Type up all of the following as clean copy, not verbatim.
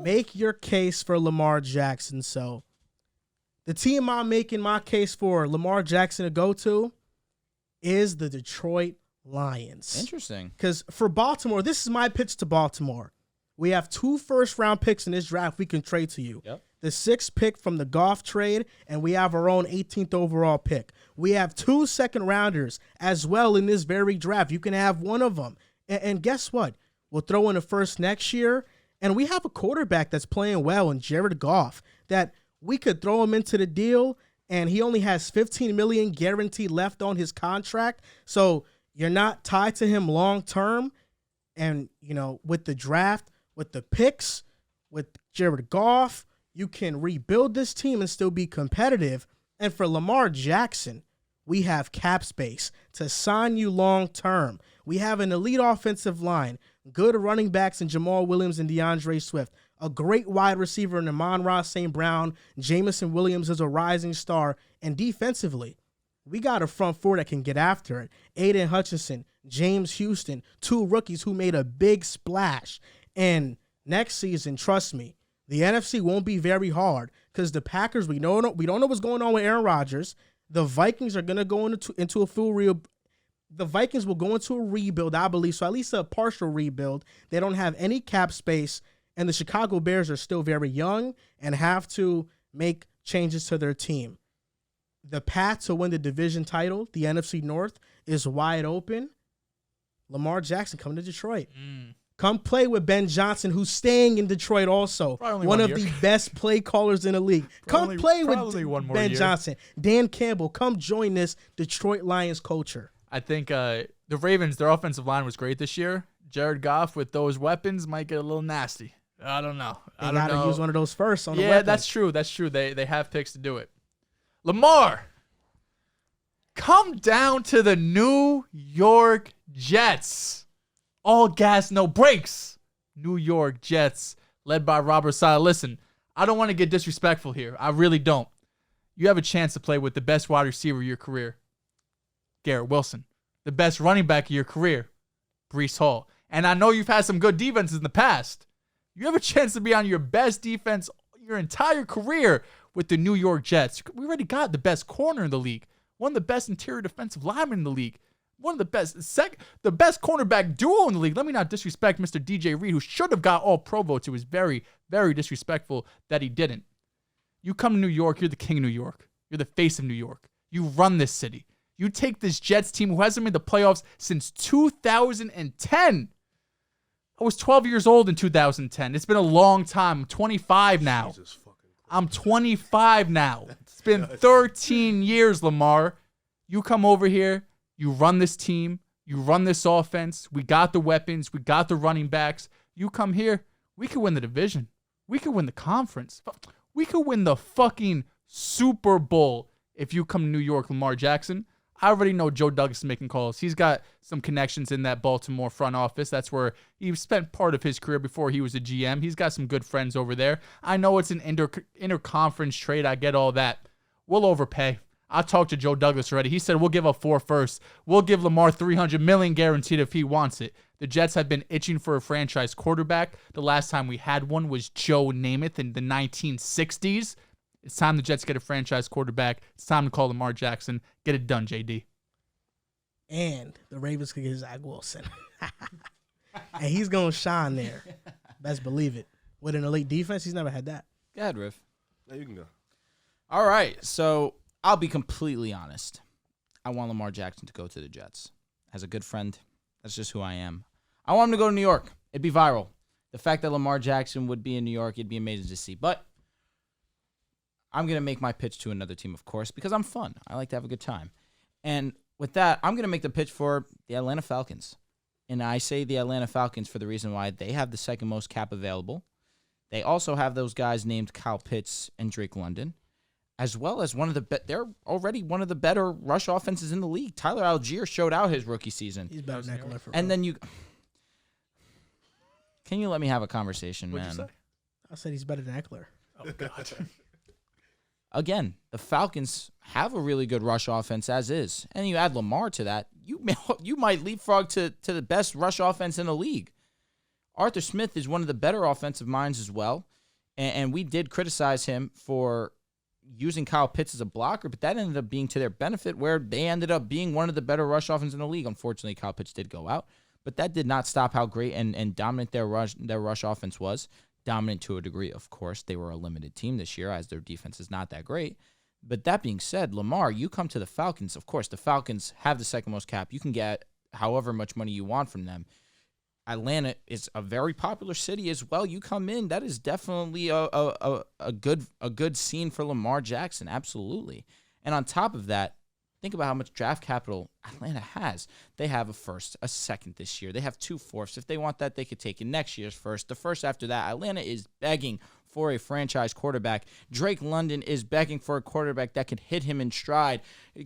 Make your case for Lamar Jackson. So the team I'm making my case for Lamar Jackson to go to is the Detroit Lions. Interesting. Because for Baltimore, this is my pitch to Baltimore. We have 2 first-round picks in this draft we can trade to you. Yep. The 6th pick from the Goff trade, and we have our own 18th overall pick. We have 2 second-rounders as well in this very draft. You can have one of them. And guess what? We'll throw in a first next year, and we have a quarterback that's playing well in Jared Goff that we could throw him into the deal, and he only has $15 million guaranteed left on his contract. So you're not tied to him long-term. And, with the draft, with the picks, with Jared Goff, you can rebuild this team and still be competitive. And for Lamar Jackson, we have cap space to sign you long-term. We have an elite offensive line, good running backs in Jamal Williams and DeAndre Swift, a great wide receiver in Amon-Ra St. Brown. Jameson Williams is a rising star. And defensively, we got a front four that can get after it. Aiden Hutchinson, James Houston, 2 rookies who made a big splash. And next season, trust me, the NFC won't be very hard because the Packers, we don't know what's going on with Aaron Rodgers. The Vikings are going to go into a full rebuild. The Vikings will go into a rebuild, I believe, so at least a partial rebuild. They don't have any cap space, and the Chicago Bears are still very young and have to make changes to their team. The path to win the division title, the NFC North, is wide open. Lamar Jackson coming to Detroit. Come play with Ben Johnson, who's staying in Detroit also. One of the best play callers in the league. Come play with Ben Johnson. Dan Campbell, come join this Detroit Lions culture. I think the Ravens, their offensive line was great this year. Jared Goff with those weapons might get a little nasty. I don't know. They got to use one of those first on the weapons. Yeah, that's true. That's true. They have picks to do it. Lamar, come down to the New York Jets. All gas, no brakes. New York Jets, led by Robert Saleh. Listen, I don't want to get disrespectful here. I really don't. You have a chance to play with the best wide receiver of your career, Garrett Wilson. The best running back of your career, Breece Hall. And I know you've had some good defenses in the past. You have a chance to be on your best defense your entire career with the New York Jets. We already got the best corner in the league. One of the best interior defensive linemen in the league. One of the best, the best cornerback duo in the league. Let me not disrespect Mr. DJ Reed, who should have got all pro votes. It was very, very disrespectful that he didn't. You come to New York, you're the king of New York. You're the face of New York. You run this city. You take this Jets team who hasn't made the playoffs since 2010. I was 12 years old in 2010. It's been a long time. I'm 25 now. I'm 25 now. It's been 13 years, Lamar. You come over here. You run this team. You run this offense. We got the weapons. We got the running backs. You come here. We could win the division. We could win the conference. We could win the fucking Super Bowl if you come to New York, Lamar Jackson. I already know Joe Douglas is making calls. He's got some connections in that Baltimore front office. That's where he spent part of his career before he was a GM. He's got some good friends over there. I know it's an inter-conference trade. I get all that. We'll overpay. I talked to Joe Douglas already. He said we'll give up 4 firsts. We'll give Lamar $300 million guaranteed if he wants it. The Jets have been itching for a franchise quarterback. The last time we had one was Joe Namath in the 1960s. It's time the Jets get a franchise quarterback. It's time to call Lamar Jackson. Get it done, JD. And the Ravens could get Zach Wilson. And he's going to shine there. Best believe it. With an elite defense, he's never had that. Go ahead, Riff. Yeah, you can go. All right, so I'll be completely honest. I want Lamar Jackson to go to the Jets. As a good friend, that's just who I am. I want him to go to New York. It'd be viral. The fact that Lamar Jackson would be in New York, it'd be amazing to see. But I'm going to make my pitch to another team, of course, because I'm fun. I like to have a good time. And with that, I'm going to make the pitch for the Atlanta Falcons. And I say the Atlanta Falcons for the reason why they have the second most cap available. They also have those guys named Kyle Pitts and Drake London, as well as they're already one of the better rush offenses in the league. Tyler Algier showed out his rookie season. He's better than Eckler. And then can you let me have a conversation, What'd man? you say? I said he's better than Eckler. Oh, God. Again, the Falcons have a really good rush offense as is. And you add Lamar to that, you might leapfrog to the best rush offense in the league. Arthur Smith is one of the better offensive minds as well. And we did criticize him for using Kyle Pitts as a blocker, but that ended up being to their benefit where they ended up being one of the better rush offenses in the league. Unfortunately, Kyle Pitts did go out, but that did not stop how great and dominant their rush offense was. Dominant to a degree, of course. They were a limited team this year as their defense is not that great. But that being said, Lamar, you come to the Falcons. Of course, the Falcons have the second most cap. You can get however much money you want from them. Atlanta is a very popular city as well. You come in, that is definitely a good scene for Lamar Jackson, absolutely. And on top of that, think about how much draft capital Atlanta has. They have a first, a second this year. They have 2 fourths. If they want that, they could take in next year's first. The first after that, Atlanta is begging for a franchise quarterback. Drake London is begging for a quarterback that can hit him in stride.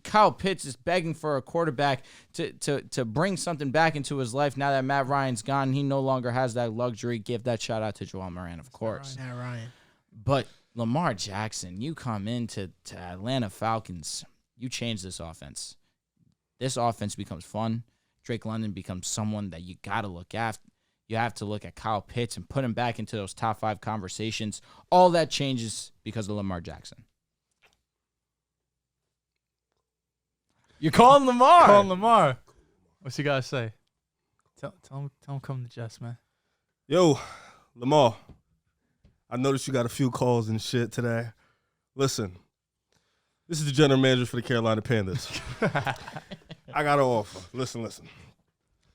Kyle Pitts is begging for a quarterback to bring something back into his life now that Matt Ryan's gone. He no longer has that luxury. Give that shout out to Joel Moran, of course. Matt Ryan. But Lamar Jackson, you come into Atlanta Falcons, you change this offense. This offense becomes fun. Drake London becomes someone that you got to look after. You have to look at Kyle Pitts and put him back into those top 5 conversations. All that changes because of Lamar Jackson. You're calling Lamar. Calling Lamar. What's he got to say? Tell him come to Jets, man. Yo, Lamar, I noticed you got a few calls and shit today. Listen, this is the general manager for the Carolina Panthers. I got an offer. Listen.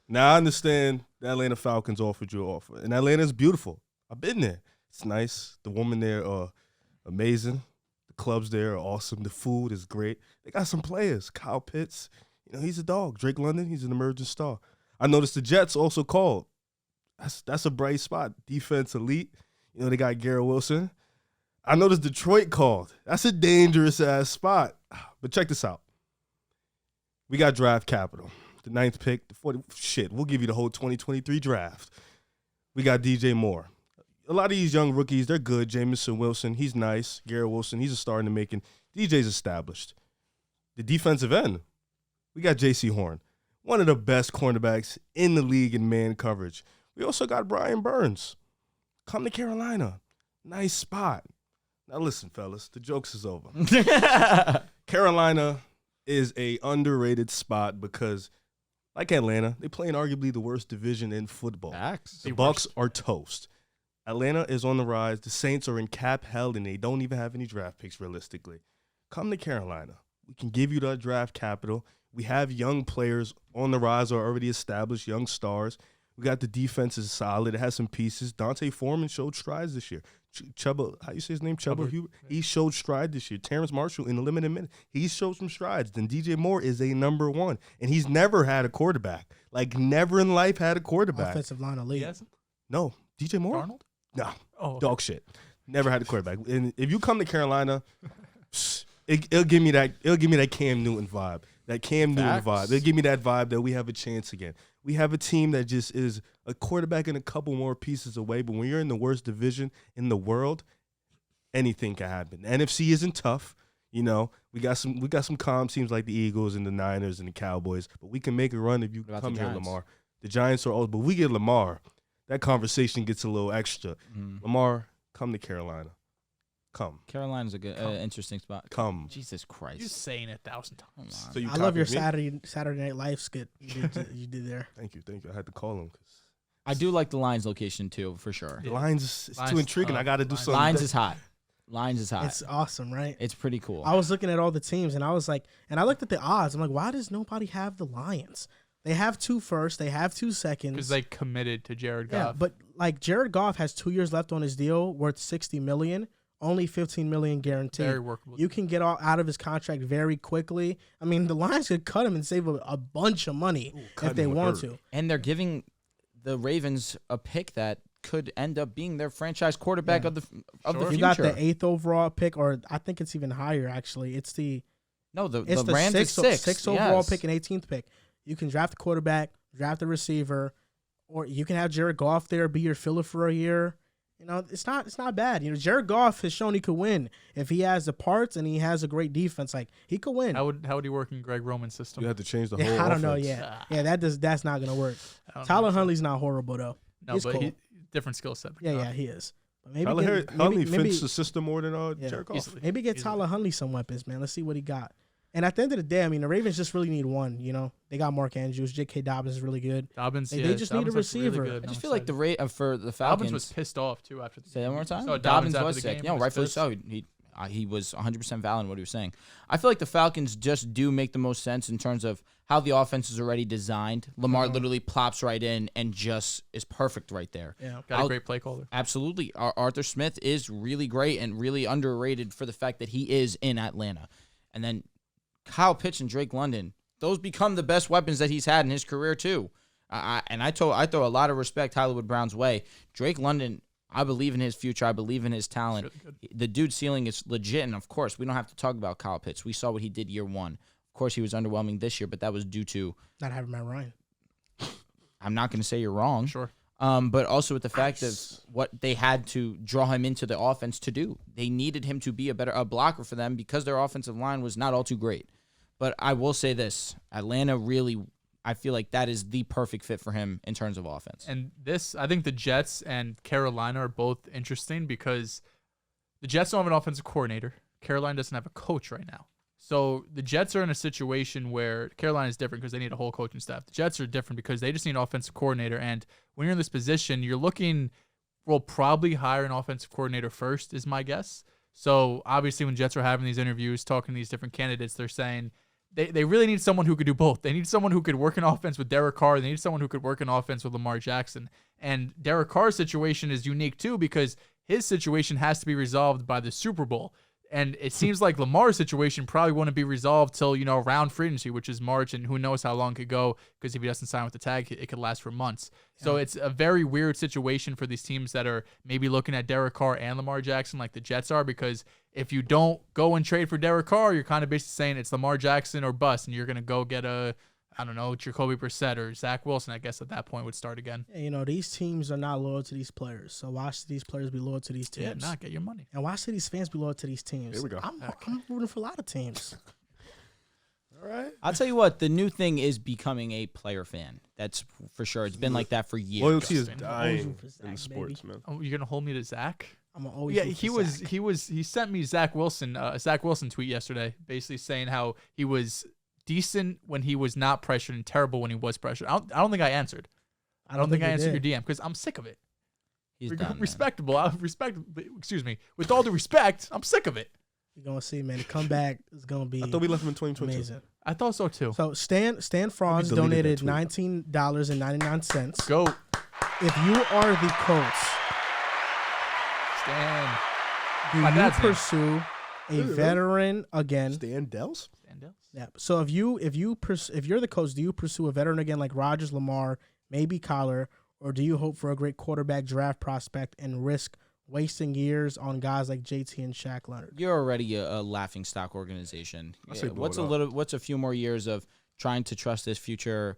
Now, I understand the Atlanta Falcons offered you an offer, and Atlanta's beautiful. I've been there. It's nice. The women there are amazing. The clubs there are awesome. The food is great. They got some players. Kyle Pitts, he's a dog. Drake London, he's an emerging star. I noticed the Jets also called. That's a bright spot. Defense elite. They got Garrett Wilson. I noticed Detroit called. That's a dangerous-ass spot. But check this out. We got draft capital. The 9th pick, the 40. Shit, we'll give you the whole 2023 draft. We got DJ Moore. A lot of these young rookies, they're good. Jamison Wilson, he's nice. Garrett Wilson, he's a star in the making. DJ's established. The defensive end, we got J.C. Horn, one of the best cornerbacks in the league in man coverage. We also got Brian Burns. Come to Carolina. Nice spot. Now listen, fellas, the jokes is over. Carolina is a underrated spot because, like Atlanta, they play in arguably the worst division in football. Facts. The Bucs are toast. Atlanta is on the rise. The Saints are in cap hell, and they don't even have any draft picks realistically. Come to Carolina. We can give you the draft capital. We have young players on the rise or already established, young stars. We got the defense is solid. It has some pieces. Dante Foreman showed strides this year. Chuba, how you say his name? Chuba Huber. He showed stride this year. Terrence Marshall in a limited minute, he showed some strides. Then DJ Moore is a number 1, and he's never had a quarterback. Like never in life had a quarterback. Offensive line elite. He hasn't? No, DJ Moore. Arnold? No, Oh, dog shit. Never had a quarterback. And if you come to Carolina, it'll give me that Cam Newton vibe. That Cam Newton vibe. It'll give me that vibe that we have a chance again. We have a team that just is a quarterback and a couple more pieces away. But when you're in the worst division in the world, anything can happen. The NFC isn't tough. We got some calm teams like the Eagles and the Niners and the Cowboys. But we can make a run if you come here, Lamar. The Giants are old, but we get Lamar. That conversation gets a little extra. Lamar, come to Carolina. Come. Carolina's a good, interesting spot. Come. Jesus Christ. You're saying it 1,000 times. So I love your copied me? Saturday Night Live skit you did there. Thank you. I had to call him. I do like the Lions location too, for sure. The Lions is Lions, too intriguing. I got to do something. Lions is hot. Lions is hot. It's awesome, right? It's pretty cool. I was looking at all the teams, and I was like, and I looked at the odds. I'm like, why does nobody have the Lions? They have 2 firsts. They have 2 seconds. Because they committed to Jared Goff. Yeah, but like Jared Goff has 2 years left on his deal, worth $60 million. Only $15 million guaranteed. Very workable. You can get out of his contract very quickly. I mean, the Lions could cut him and save a bunch of money if they want to. And they're giving the Ravens a pick that could end up being their franchise quarterback of the future. You got the 8th overall pick, or I think it's even higher. Actually, it's the Rams is 6th overall pick and 18th pick. You can draft a quarterback, draft a receiver, or you can have Jared Goff there be your filler for a year. It's not bad. Jared Goff has shown he could win if he has the parts and he has a great defense. Like he could win. How would he work in Greg Roman's system? You have to change the whole I don't know. offense. Yeah, that's not gonna work. Tyler Huntley's not horrible though. No, He's but cool. different skill set. Yeah, he is. But maybe Huntley fits the system more than Jared Goff. Easily. Maybe get Tyler Huntley some weapons, man. Let's see what he got. And at the end of the day, I mean, the Ravens just really need one. They got Mark Andrews, J.K. Dobbins is really good. Dobbins, They just need a Dobbins looks really receiver. good. I just I'm feel like excited. for the Falcons. Dobbins was pissed off too after the Say that one more time. So Dobbins after was the sick. game, was Rightfully pissed. so. He was 100% valid in what he was saying. I feel like the Falcons just do make the most sense in terms of how the offense is already designed. Lamar literally plops right in and just is perfect right there. Yeah. Got a great play caller. Absolutely. Arthur Smith is really great and really underrated for the fact that he is in Atlanta. And then Kyle Pitts and Drake London, those become the best weapons that he's had in his career too. I throw a lot of respect Hollywood Brown's way. Drake London, I believe in his future. I believe in his talent. Really The dude's ceiling is legit, and of course, we don't have to talk about Kyle Pitts. We saw what he did year one. Of course, he was underwhelming this year, but that was due to Not having Matt Ryan. I'm not going to say you're wrong. Sure. But also with the fact of what they had to draw him into the offense to do. They needed him to be a blocker for them because their offensive line was not all too great. But I will say this, Atlanta really, I feel like that is the perfect fit for him in terms of offense. And I think the Jets and Carolina are both interesting because the Jets don't have an offensive coordinator. Carolina doesn't have a coach right now. So the Jets are in a situation where Carolina is different because they need a whole coaching staff. The Jets are different because they just need an offensive coordinator. And when you're in this position, you're looking, we'll probably hire an offensive coordinator first, is my guess. So obviously when Jets are having these interviews, talking to these different candidates, they're saying they really need someone who could do both. They need someone who could work in offense with Derek Carr. They need someone who could work in offense with Lamar Jackson. And Derek Carr's situation is unique too because his situation has to be resolved by the Super Bowl. And it seems like Lamar's situation probably wouldn't be resolved till, around free agency, which is March, and who knows how long it could go because if he doesn't sign with the tag, it could last for months. Yeah. So it's a very weird situation for these teams that are maybe looking at Derek Carr and Lamar Jackson like the Jets are, because if you don't go and trade for Derek Carr, you're kind of basically saying it's Lamar Jackson or bust, and you're going to go get Jacoby Brissett or Zach Wilson, I guess at that point would start again. Yeah, these teams are not loyal to these players. So why should these players be loyal to these teams? Yeah, not get your money. And why should these fans be loyal to these teams? Here we go. I'm rooting for a lot of teams. All right. I'll tell you what, the new thing is becoming a player fan. That's for sure. It's been like that for years. Loyalty is Justin. dying For Zach, in sports, man. Oh, you're gonna hold me to Zach? I'm gonna always Yeah, root he for was Zach. he sent me a Zach Wilson tweet yesterday, basically saying how he was decent when he was not pressured and terrible when he was pressured. I don't think I answered. I don't think I answered your DM because I'm sick of it. He's done, man. Respectable. Excuse me. With all due respect, I'm sick of it. You're gonna see, man. The comeback is gonna be I thought we left him in 2022. amazing. I thought so too. So Stan Franz deleted that donated tweet. $19.99. Go, If you are the Colts, Stan. do My you dad's name. pursue a veteran again? Stan Dehls? Stan Dehls. Yeah. So if you're the coach, do you pursue a veteran again like Rodgers, Lamar, maybe Kyler, or do you hope for a great quarterback draft prospect and risk wasting years on guys like JT and Shaq Leonard? You're already a laughing stock organization. I say blow What's a few more years of trying to trust this future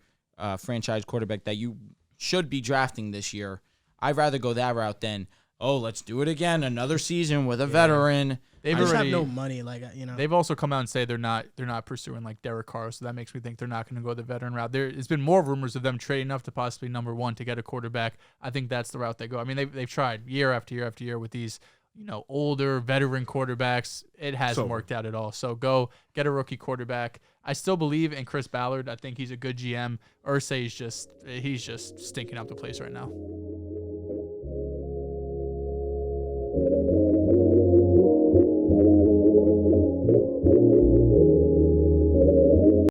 franchise quarterback that you should be drafting this year? I'd rather go that route than, let's do it again, another season with a veteran. They've I just have already no money, They've also come out and say they're not pursuing like Derek Carr, so that makes me think they're not going to go the veteran route. There's been more rumors of them trading up to possibly number one to get a quarterback. I think that's the route they go. I mean, they've tried year after year after year with these older veteran quarterbacks. It hasn't worked out at all. So go get a rookie quarterback. I still believe in Chris Ballard. I think he's a good GM. Irsay's he's just stinking up the place right now.